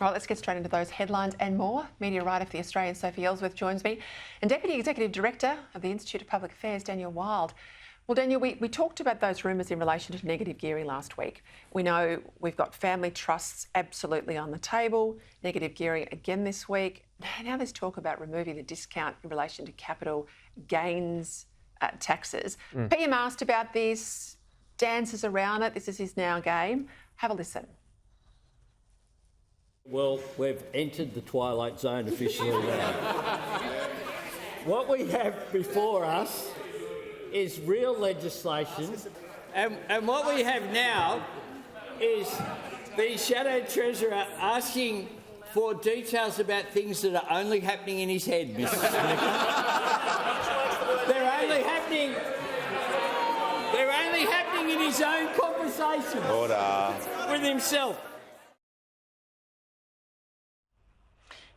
All right, let's get straight into those headlines and more. Media writer for The Australian, Sophie Ellsworth, joins me, and Deputy Executive Director of the Institute of Public Affairs, Daniel Wild. Well, Daniel, we talked about those rumours in relation to negative gearing last week. We know we've got family trusts absolutely on the table, negative gearing again this week. Now there's talk about removing the discount in relation to capital gains taxes. PM asked about this, dances around it. This is his now game. Have a listen. Well, we've entered the twilight zone officially now. What we have before us is real legislation, and what we have now is the Shadow Treasurer asking for details about things that are only happening in his head, Mr. Speaker. They're only happening in his own conversations. Order. With himself.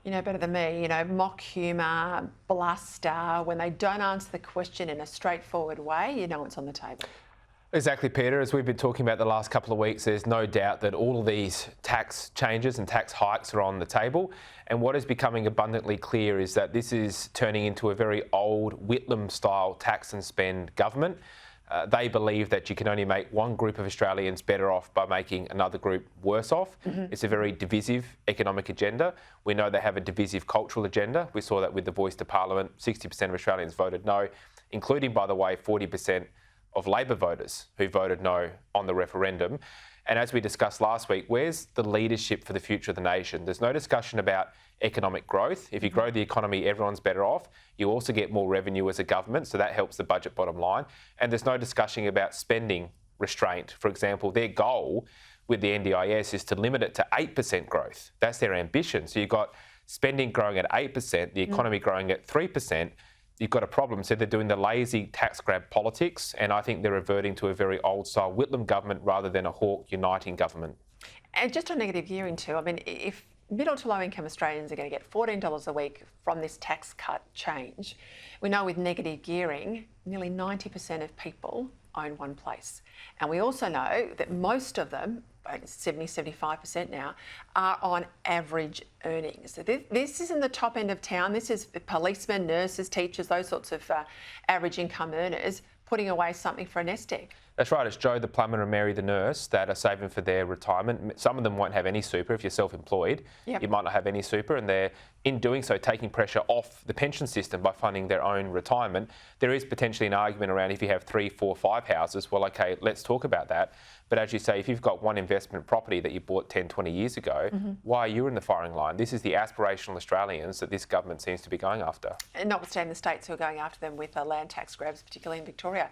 You know better than me, mock humour, bluster, when they don't answer the question in a straightforward way, it's on the table. Exactly, Peter. As we've been talking about the last couple of weeks, there's no doubt that all of these tax changes and tax hikes are on the table. And what is becoming abundantly clear is that this is turning into a very old Whitlam-style tax and spend government. They believe that you can only make one group of Australians better off by making another group worse off. It's a very divisive economic agenda. We know they have a divisive cultural agenda. We saw that with the voice to Parliament. 60% of Australians voted no, including, by the way, 40% of Labor voters who voted no on the referendum. And as we discussed last week, where's the leadership for the future of the nation? There's no discussion about economic growth. If you grow the economy, everyone's better off. You also get more revenue as a government, so that helps the budget bottom line. And there's no discussion about spending restraint. For example, their goal with the NDIS is to limit it to 8% growth. That's their ambition. So you've got spending growing at 8%, the economy growing at 3%. You've got a problem. So they're doing the lazy tax grab politics, and I think they're reverting to a very old-style Whitlam government rather than a Hawke uniting government. And just on negative gearing too, if middle to low income Australians are going to get $14 a week from this tax cut change, we know with negative gearing, nearly 90% of people own one place. And we also know that most of them, 75% now, are on average earnings. So this is in the top end of town. This is policemen, nurses, teachers, those sorts of average income earners putting away something for a nest egg. That's right. It's Joe the plumber and Mary the nurse that are saving for their retirement. Some of them won't have any super. If you're self-employed, you might not have any super, and they're, in doing so, taking pressure off the pension system by funding their own retirement. There is potentially an argument around if you have 3, 4, 5 houses, well, okay, let's talk about that. But as you say, if you've got one investment property that you bought 10, 20 years ago, why are you in the firing line? This is the aspirational Australians that this government seems to be going after. And notwithstanding the states who are going after them with land tax grabs, particularly in Victoria.